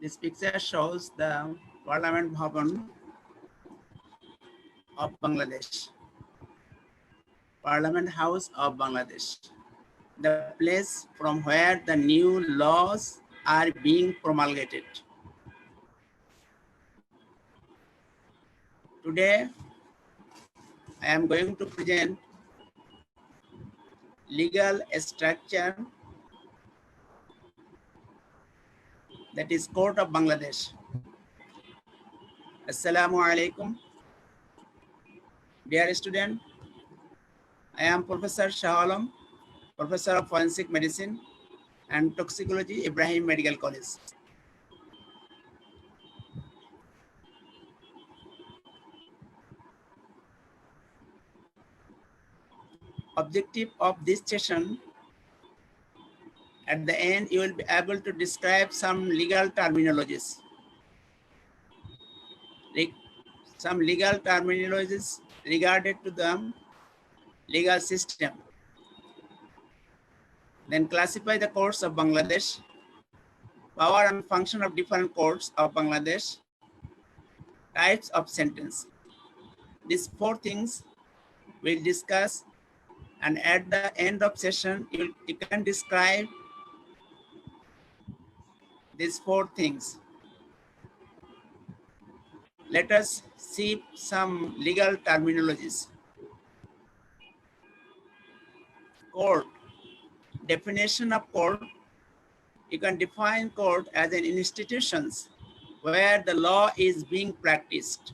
This picture shows the Parliament Bhavan of Bangladesh, Parliament House of Bangladesh, the place from where the new laws are being promulgated. Today, I am going to present legal structure, that is Court of Bangladesh. Assalamu alaikum. Dear student, I am Professor Shah Alam, Professor of Forensic Medicine and Toxicology, Ibrahim Medical College. Objective of this session, at the end you will be able to describe some legal terminologies. Some legal terminologies regarded to the legal system. Then classify the courts of Bangladesh, power and function of different courts of Bangladesh, types of sentence. These four things we'll discuss, and at the end of session you can describe these four things. Let us see some legal terminologies. Court. Definition of court. You can define court as an institution where the law is being practiced.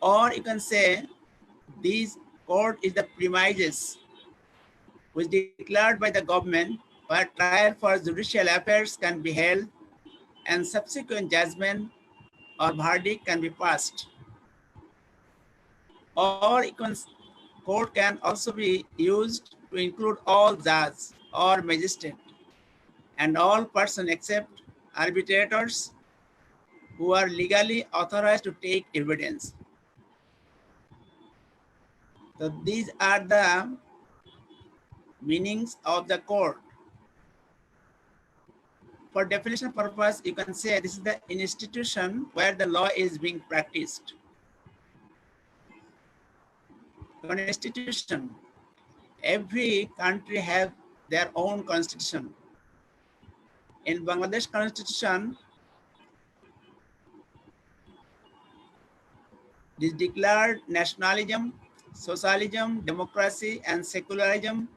Or you can say this court is the premises which declared by the government where trial for judicial affairs can be held and subsequent judgment or verdict can be passed. Or court can also be used to include all judges or magistrate and all persons except arbitrators who are legally authorized to take evidence. So these are the meanings of the court. For definition purpose, you can say this is the institution where the law is being practiced. Constitution. Every country have their own constitution. In Bangladesh constitution, this declared nationalism, socialism, democracy, and secularism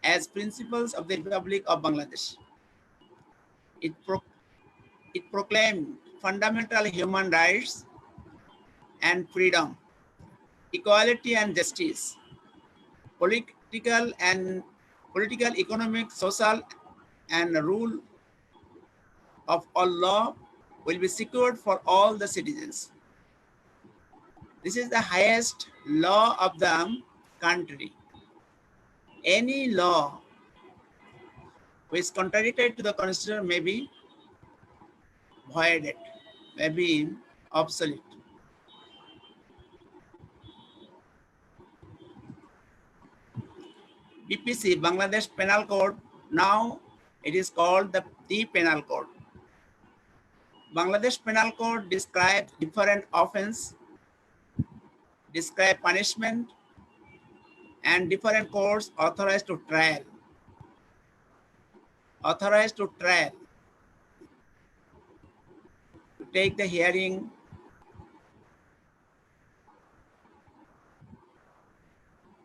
as principles of the Republic of Bangladesh. It proclaimed fundamental human rights and freedom, equality and justice, political, economic, social, and rule of all law will be secured for all the citizens. This is the highest law of the country. Any law which contradicted to the constitution may be voided, may be obsolete. BPC, Bangladesh Penal Code, now it is called the Penal Code. Bangladesh Penal Code describes different offense, describe punishment, and different courts authorized to trial. Authorized to trial, to take the hearing.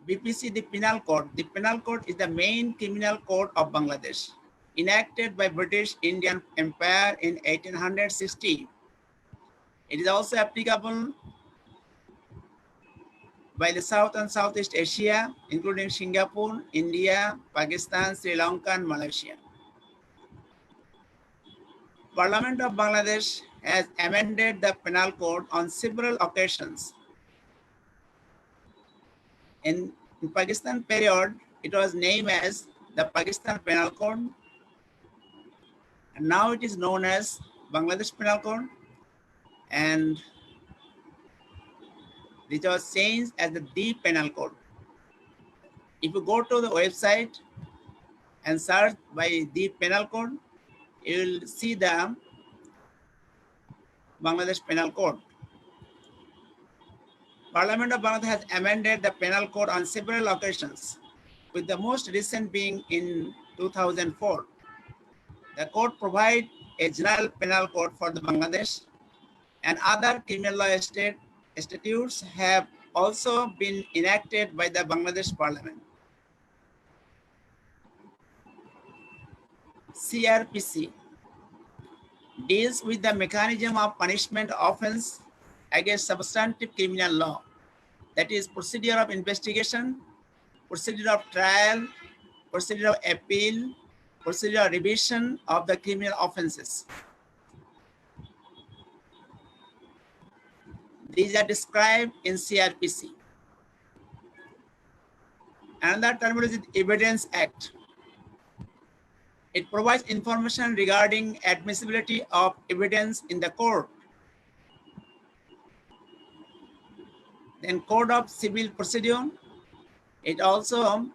BPC, the Penal Code. The Penal Code is the main criminal code of Bangladesh, enacted by British Indian Empire in 1860. It is also applicable by the South and Southeast Asia, including Singapore, India, Pakistan, Sri Lanka, and Malaysia. Parliament of Bangladesh has amended the Penal Code on several occasions. In Pakistan period, it was named as the Pakistan Penal Code, and now it is known as Bangladesh Penal Code, and it was changed as the Penal Code. If you go to the website, and search by the penal code, you will see the Bangladesh Penal Code. Parliament of Bangladesh has amended the penal code on several occasions, with the most recent being in 2004. The code provides a general penal code for the Bangladesh, and other criminal law statutes have also been enacted by the Bangladesh Parliament. CRPC deals with the mechanism of punishment offense against substantive criminal law, that is procedure of investigation, procedure of trial, procedure of appeal, procedure of revision of the criminal offenses. These are described in CRPC. Another terminology is Evidence Act. It provides information regarding admissibility of evidence in the court. Then Code of Civil Procedure. It also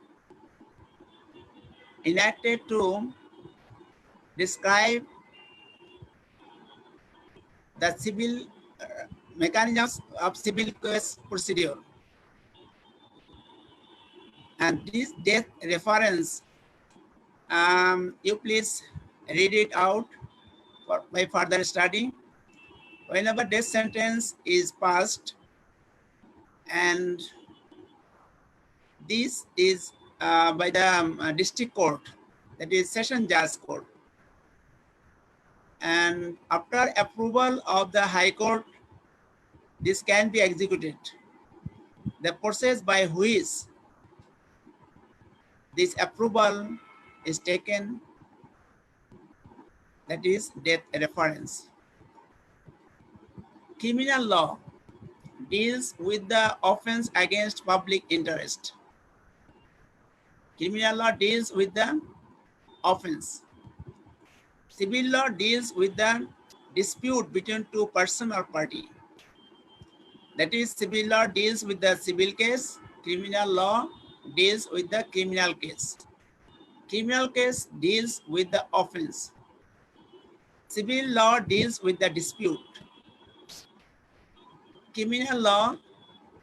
enacted to describe the civil mechanisms of civil case procedure. And this death reference, you please read it out by further study. Whenever death sentence is passed, and this is by the district court, that is session judge court, and after approval of the high court, this can be executed. The process by which this approval is taken, that is death reference. Criminal law deals with the offense against public interest. Criminal law deals with the offense. Civil law deals with the dispute between two person or party. That is, civil law deals with the civil case. Criminal law deals with the criminal case. Criminal case deals with the offense. Civil law deals with the dispute. Criminal law,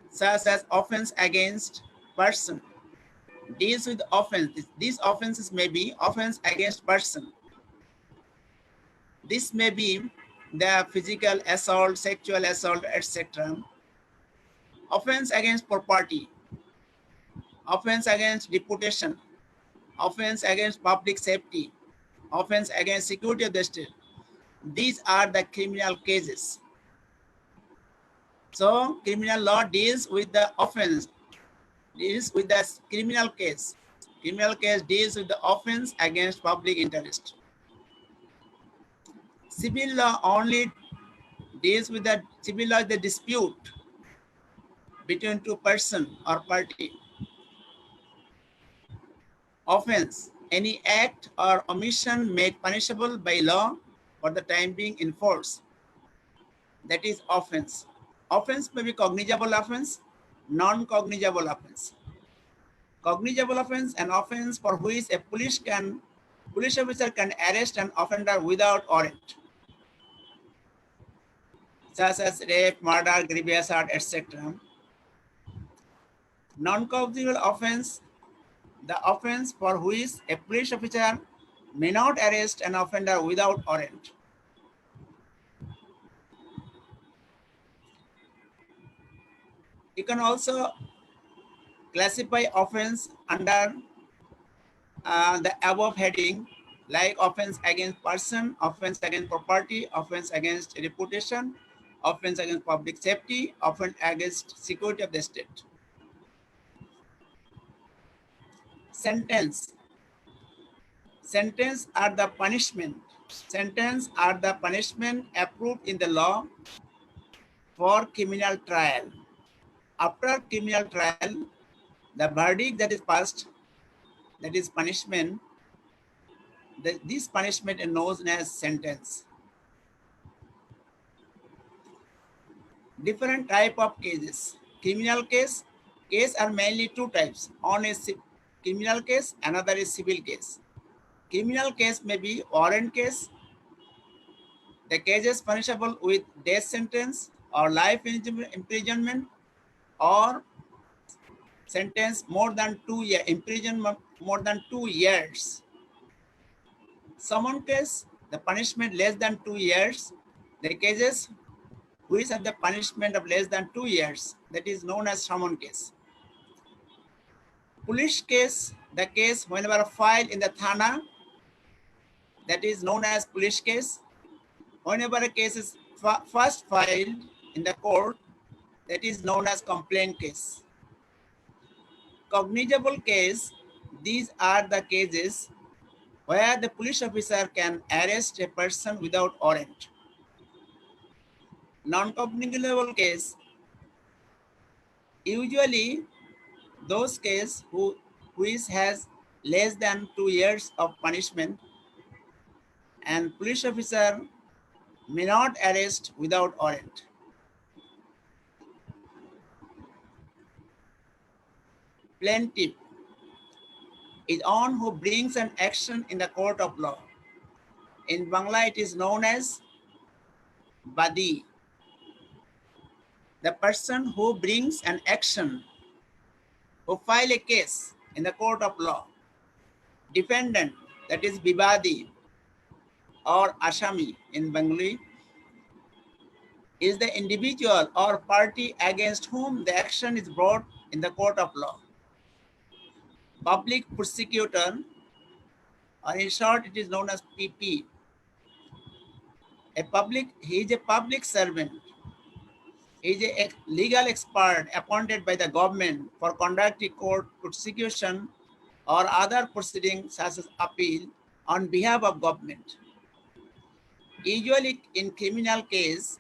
such as offense against person, deals with offense. These offenses may be offense against person. This may be the physical assault, sexual assault, etc. Offense against property, offense against reputation, offense against public safety, offense against security of the state. These are the criminal cases. So criminal law deals with the offense, deals with the criminal case. Criminal case deals with the offense against public interest. Civil law only deals with the civil law, the dispute between two person or party. Offense, any act or omission made punishable by law for the time being in force. That is offense. Offense may be cognizable offense, non-cognizable offense. Cognizable offense, an offense for which a police officer can arrest an offender without warrant, such as rape, murder, grievous assault, etc. Non-cognizable offense, the offense for which a police officer may not arrest an offender without warrant. You can also classify offense under the above heading, like offense against person, offense against property, offense against reputation, offense against public safety, offense against security of the state. Sentence. Sentence are the punishment. Sentence are the punishment approved in the law for criminal trial. After criminal trial, the verdict that is passed, that is punishment, this punishment is known as sentence. Different type of cases. Criminal case are mainly two types. One is criminal case, another is civil case. Criminal case may be warrant case. The case is punishable with death sentence or life imprisonment or sentence more than 2 years, imprisonment more than 2 years. Summon case, the punishment less than 2 years. The cases which have the punishment of less than 2 years, that is known as summon case. Police case, the case whenever filed in the Thana, that is known as police case. Whenever a case is first filed in the court, that is known as complaint case. Cognizable case, these are the cases where the police officer can arrest a person without warrant. Non-cognizable case, usually those cases which has less than 2 years of punishment, and police officer may not arrest without warrant. Plaintiff is one who brings an action in the court of law. In Bangla, it is known as Badi. The person who brings an action, who file a case in the court of law. Defendant, that is Bibadi or Asami in Bengali, is the individual or party against whom the action is brought in the court of law. Public prosecutor, or in short, it is known as PP. He is a public servant. He is a legal expert appointed by the government for conducting court prosecution or other proceedings such as appeal on behalf of government. Usually in criminal case,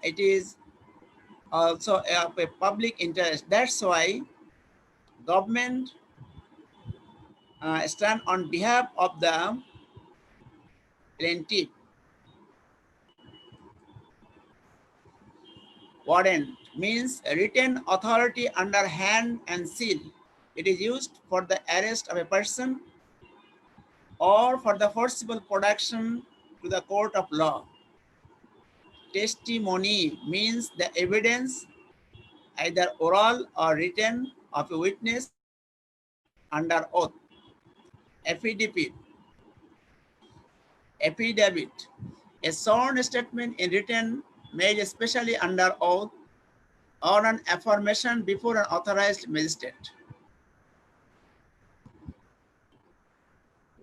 it is also of a public interest. That's why government stand on behalf of the plaintiff. Warrant means a written authority under hand and seal. It is used for the arrest of a person or for the forcible production to the court of law. Testimony means the evidence, either oral or written, of a witness under oath. Affidavit, a sworn statement in written made especially under oath or an affirmation before an authorized magistrate.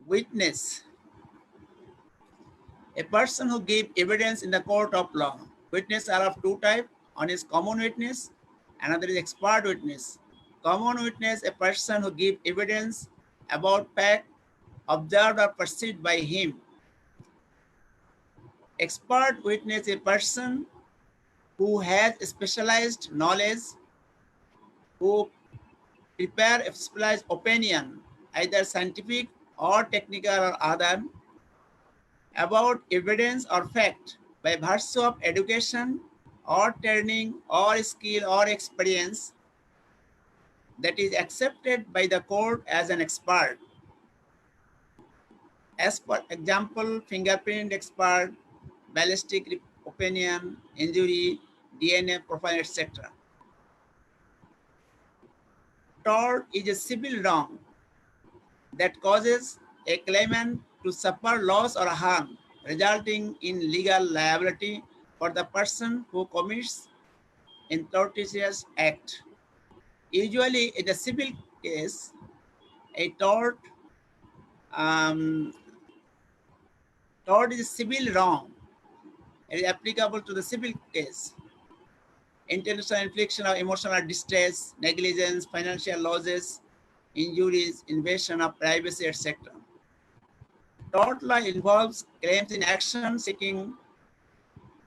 Witness, a person who gives evidence in the court of law. Witnesses are of two types. One is common witness, another is expert witness. Common witness, a person who gives evidence about fact observed or perceived by him. Expert witness, a person who has specialized knowledge, who prepare a specialized opinion, either scientific or technical or other, about evidence or fact by virtue of education or training or skill or experience that is accepted by the court as an expert. As for example, fingerprint expert, ballistic opinion, injury, DNA profile, etc. Tort is a civil wrong that causes a claimant to suffer loss or harm, resulting in legal liability for the person who commits a tortious act. Usually, in a civil case, a tort is a civil wrong. It is applicable to the civil case. Intentional infliction of emotional distress, negligence, financial losses, injuries, invasion of privacy, etc. Tort law involves claims in action seeking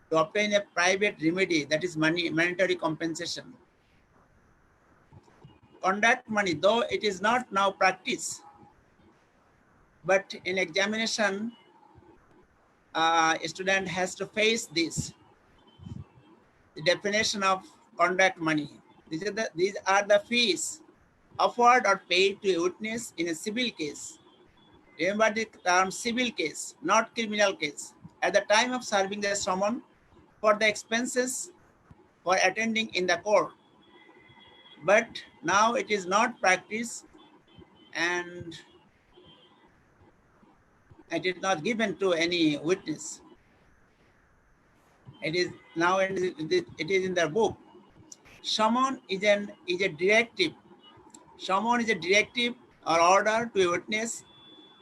to obtain a private remedy, that is monetary compensation. Conduct money, though it is not now practiced, but in examination, a student has to face this. The definition of conduct money. These are the fees offered or paid to a witness in a civil case Remember the term civil case, not criminal case. At the time of serving the summon for the expenses for attending in the court. But now it is not practiced and it is not given to any witness. It is now it is in the book. Summon is a directive. Summon is a directive or order to a witness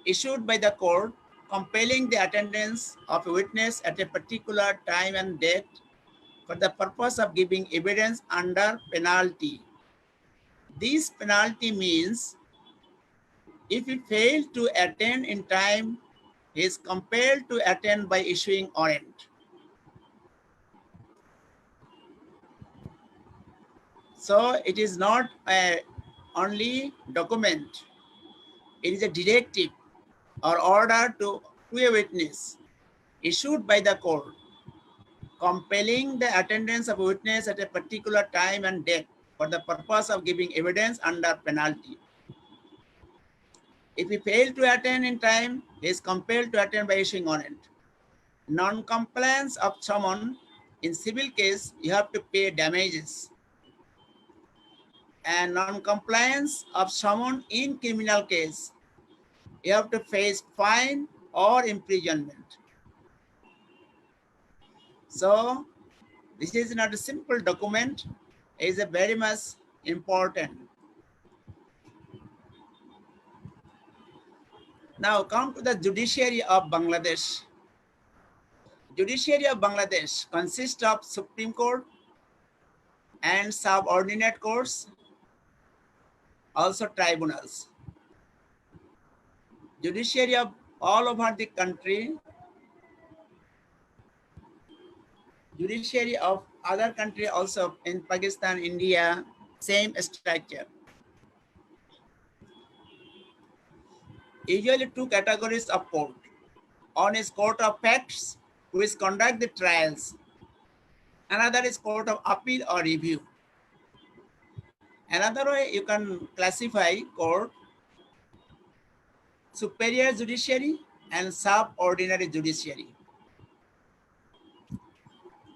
issued by the court compelling the attendance of a witness at a particular time and date for the purpose of giving evidence under penalty. This penalty means if he fails to attend in time, he is compelled to attend by issuing warrant. So it is not a only document, it is a directive or order to a witness issued by the court compelling the attendance of a witness at a particular time and date for the purpose of giving evidence under penalty. If he fails to attend in time, he is compelled to attend by issuing warrant. Non-compliance of summon in civil case, you have to pay damages. And non-compliance of summon in criminal case, you have to face fine or imprisonment. So this is not a simple document, it is a very much important. Now come to the judiciary of Bangladesh. Judiciary of Bangladesh consists of Supreme Court and subordinate courts, also tribunals. Judiciary of all over the country, judiciary of other country also in Pakistan, India, same structure. Usually two categories of court. One is court of facts, which conduct the trials. Another is court of appeal or review. Another way you can classify court, superior judiciary and subordinate judiciary.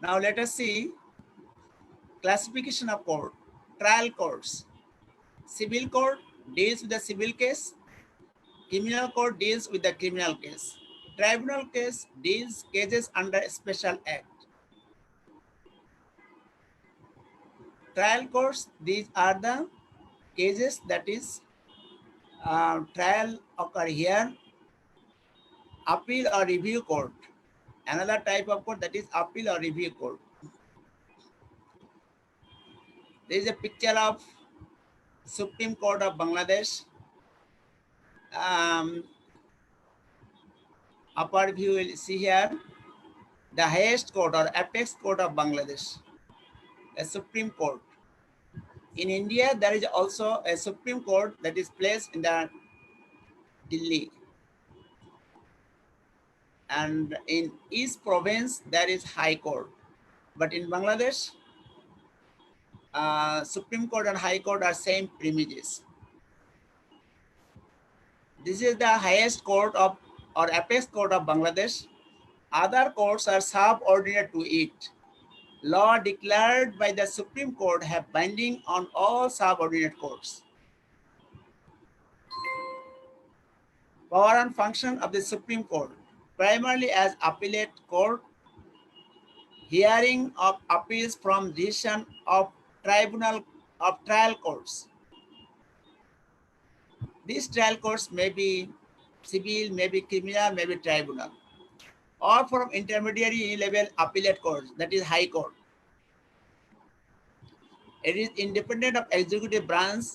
Now let us see classification of court. Trial courts. Civil court deals with the civil case. Criminal court deals with the criminal case. Tribunal case deals cases under a special act. Trial courts, these are the cases that is trial occur here. Appeal or review court. Another type of court that is appeal or review court. There is a picture of Supreme Court of Bangladesh. Upper view will see here the highest court or apex court of Bangladesh, a Supreme Court. In India, there is also a Supreme Court that is placed in the Delhi. And in East Province, there is High Court. But in Bangladesh, Supreme Court and High Court are same premises. This is the highest court of or apex court of Bangladesh. Other courts are subordinate to it. Law declared by the Supreme Court have binding on all subordinate courts. Power and function of the Supreme Court, primarily as appellate court, hearing of appeals from decision of trial courts. These trial courts may be civil, may be criminal, may be tribunal, or from intermediary level appellate courts, that is High Court. It is independent of executive branch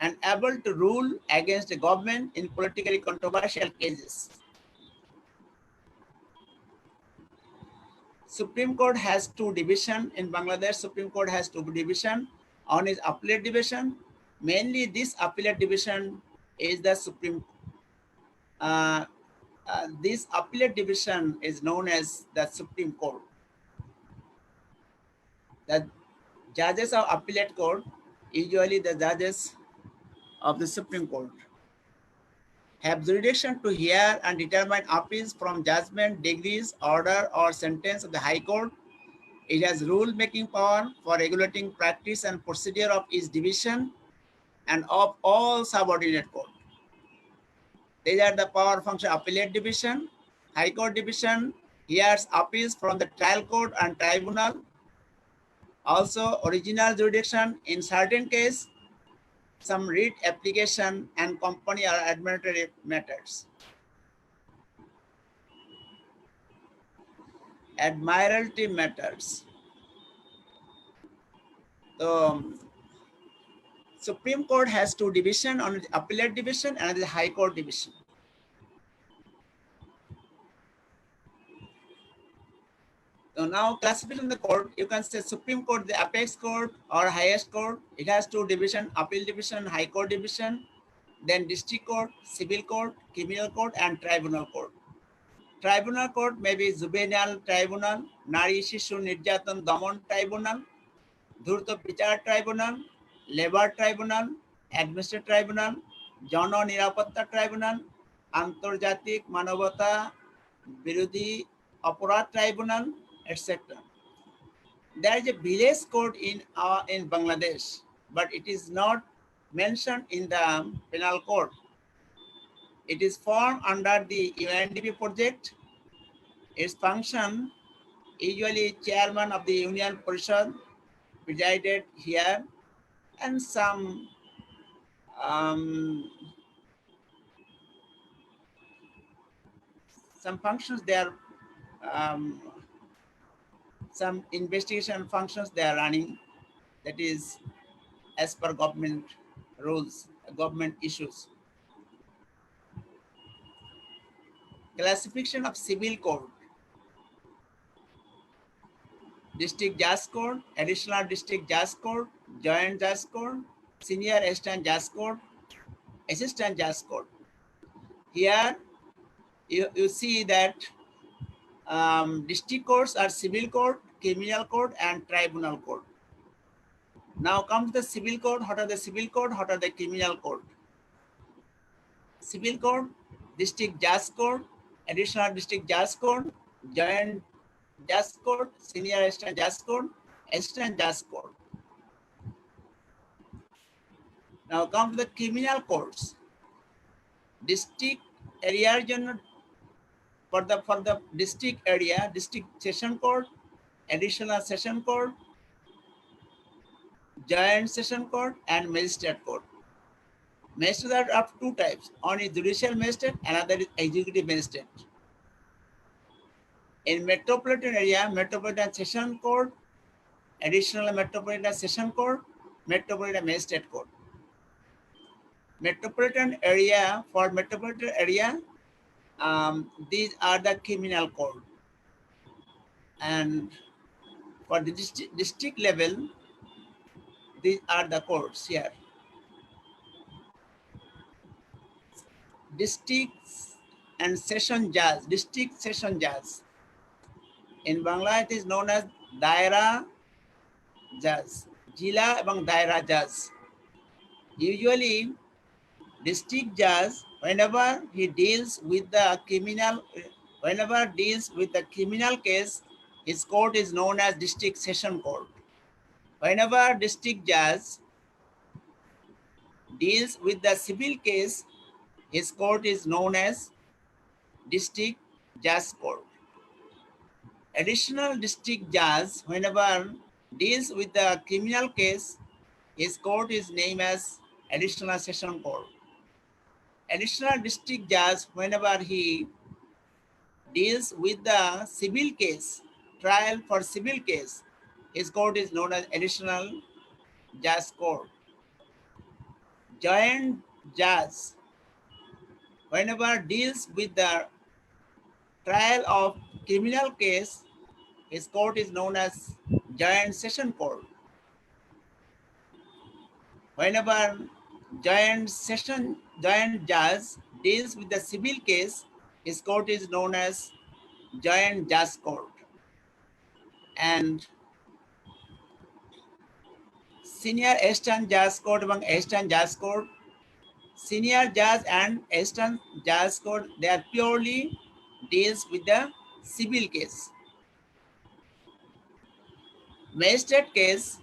and able to rule against the government in politically controversial cases. Supreme Court has two divisions in Bangladesh. Supreme Court has two divisions. One is appellate division. Mainly this appellate division is the Supreme. This appellate division is known as the Supreme Court. The judges of appellate court, usually the judges of the Supreme Court. have jurisdiction to hear and determine appeals from judgment, degrees, order, or sentence of the High Court. It has rule-making power for regulating practice and procedure of each division and of all subordinate court. These are the power function: appellate division, High Court division hears appeals from the trial court and tribunal. Also, original jurisdiction in certain case, some writ application and company or administrative matters. Admiralty matters. The Supreme Court has two divisions, on the appellate division and the High Court division. So now classification of the court, you can say Supreme Court, the apex court or highest court. It has two divisions: appeal division, High Court division. Then district court, civil court, criminal court, and tribunal court. Tribunal court may be juvenile tribunal, Nari Shishu Nirjatan Daman tribunal, Dhurto Bichar tribunal, labor tribunal, administrative tribunal, Jana Nirapatta tribunal, Antarjatik Manavata Birudhi Aparat tribunal, etc. There is a village court in Bangladesh, but it is not mentioned in the penal code. It is formed under the UNDP project. Its function, usually chairman of the Union Parishad presided here, and some functions there, some investigation functions they are running, that is as per government rules, government issues. Classification of civil court: district judge court, additional district judge court, joint judge court, senior assistant judge court, assistant judge court. Here you see that district courts are civil court, criminal court, and tribunal court. Now come to the civil court. What are the civil court? What are the criminal court? Civil court, district judge court, additional district judge court, joint judge court, senior assistant judge court, assistant judge court. Now come to the criminal courts. District area for the district area, district session court, additional session court, joint session court, and magistrate court. Magistrates are of two types. One is judicial magistrate, another is executive magistrate. In metropolitan area, metropolitan session court, additional metropolitan session court, metropolitan magistrate court. Metropolitan area, for metropolitan area, these are the criminal court. And for the district level, these are the courts here. Districts and session judge, district session judge. In Bangla, it is known as Daira judge, Jila ebang Daira judge. Usually, district judge, whenever he deals with the criminal, whenever deals with the criminal case, his court is known as district session court. Whenever district judge deals with the civil case, his court is known as district judge court. Additional district judge, whenever deals with the criminal case, his court is named as additional session court. Additional district judge, whenever he deals with the civil case, trial for civil case, his court is known as additional judge court. Joint judge, whenever deals with the trial of criminal case, his court is known as joint session court. Whenever joint judge deals with the civil case, his court is known as joint judge court. And senior assistant judge court among assistant judge court, Senior judge and assistant judge court, they are purely deals with the civil case. Magistrate case,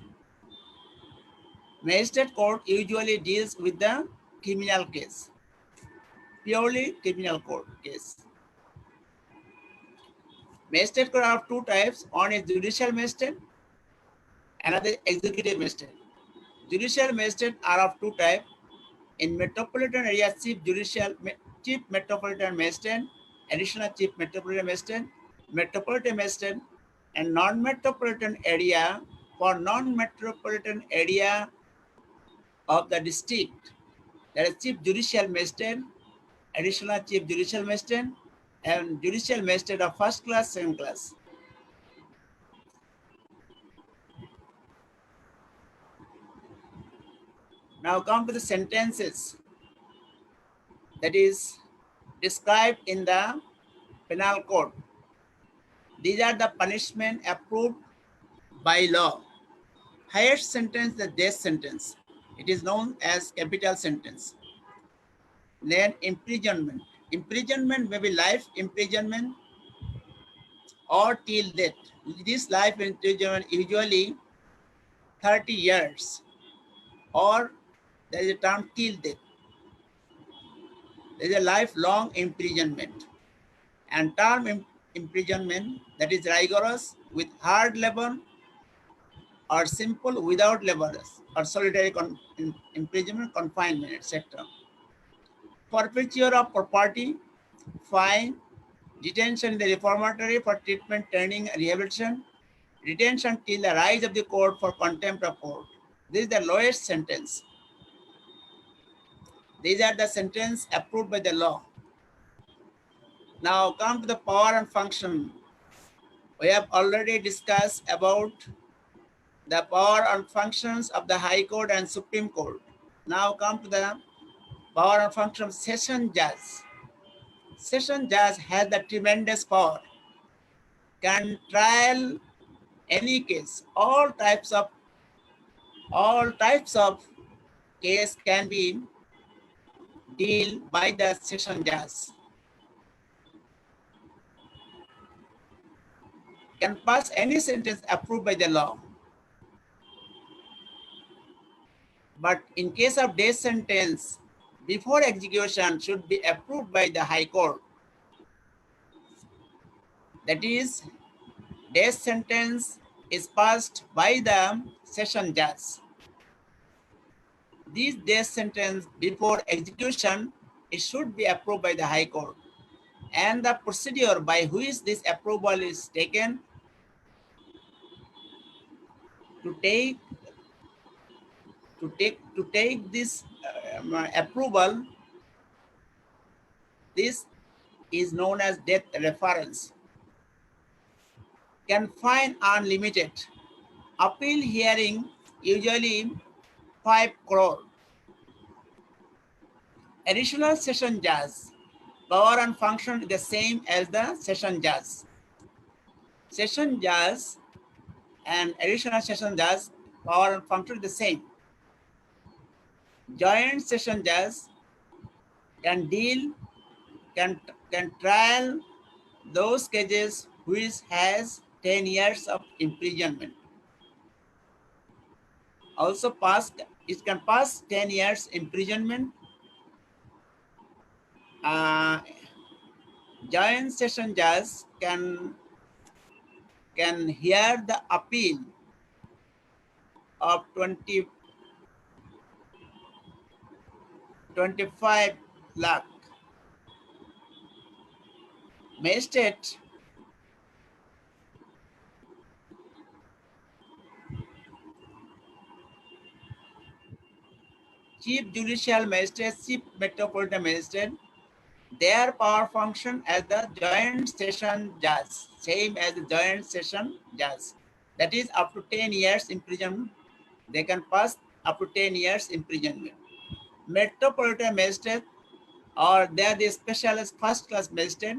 magistrate court usually deals with the criminal case, purely criminal court case. Magistrate court are of two types. One is judicial magistrate, another executive magistrate. Judicial magistrate are of two types. In metropolitan area, chief metropolitan magistrate, additional chief metropolitan magistrate, and non-metropolitan area. For non-metropolitan area of the district, there is chief judicial magistrate, additional chief judicial magistrate, and judicial magistrate of first class, second class. Now come to the sentences that is described in the penal code. These are the punishment approved by law. Highest sentence, the death sentence. It is known as capital sentence. Then imprisonment. Imprisonment may be life imprisonment or till death. This life imprisonment usually 30 years, or there is a term till death. There is a lifelong imprisonment. And term imprisonment, that is rigorous with hard labor or simple without labor, or solitary imprisonment, confinement, etc. Forfeiture of property, fine, detention in the reformatory for treatment, training, rehabilitation, detention till the rise of the court for contempt of court. This is the lowest sentence. These are the sentences approved by the law. Now come to the power and function. We have already discussed about the power and functions of the High Court and Supreme Court. Now come to the power and function of session judge. Session judge has the tremendous power, can trial any case, all types of case can be dealt by the session judge. Can pass any sentence approved by the law. But in case of death sentence, before execution should be approved by the High Court. That is, death sentence is passed by the session judge. This death sentence before execution, it should be approved by the High Court. And the procedure by which this approval is taken to take this approval, this is known as death reference. Can fine unlimited. Appeal hearing usually 5 crore. Additional session judge, power and function is the same as the session judge. Session judge and additional session judge, power and function is the same. Joint session judge can trial those cases which has 10 years of imprisonment. Also it can pass 10 years imprisonment. Joint session judge can hear the appeal of 25 lakh. Magistrate Chief Judicial Magistrate, Chief Metropolitan Magistrate, their power function as the joint session judge, same as the joint session judge. That is up to 10 years imprisonment. They can pass up to 10 years imprisonment. Metropolitan Magistrate, or they are the specialist first class magistrate,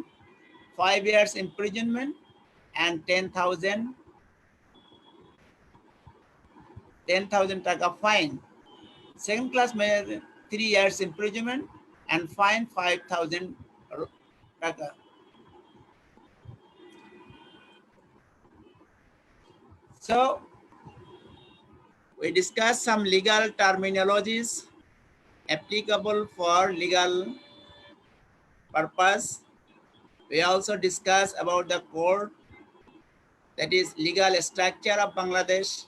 5 years imprisonment and 10,000 taka fine. Second class 3 years imprisonment and fine 5,000 taka. So we discussed some legal terminologies applicable for legal purpose. We also discussed about the court, that is legal structure of Bangladesh,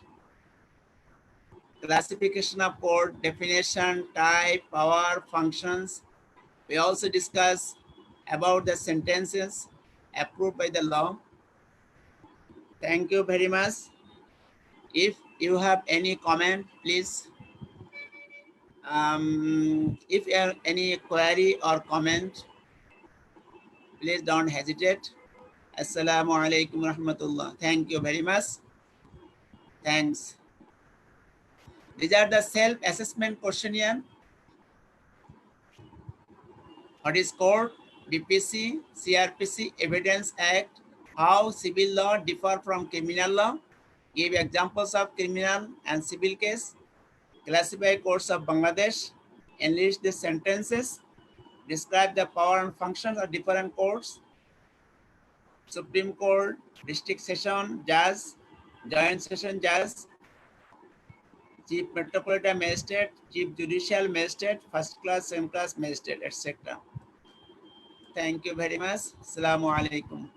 classification of court, definition, type, power, functions. We also discussed about the sentences approved by the law. Thank you very much. If you have any comment, please. If you have any query or comment, please don't hesitate. Assalamu alaikum rahmatullah. Thank you very much. Thanks. These are the self-assessment questionnaire. What is court, BPC, CRPC, Evidence Act, how civil law differ from criminal law, give examples of criminal and civil case, classify courts of Bangladesh, enlist the sentences, describe the power and functions of different courts, Supreme Court, District Session Judge, Joint Session Judge, Chief Metropolitan Magistrate, Chief Judicial Magistrate, First Class, Second Class Magistrate, etc. Thank you very much. Assalamu alaikum.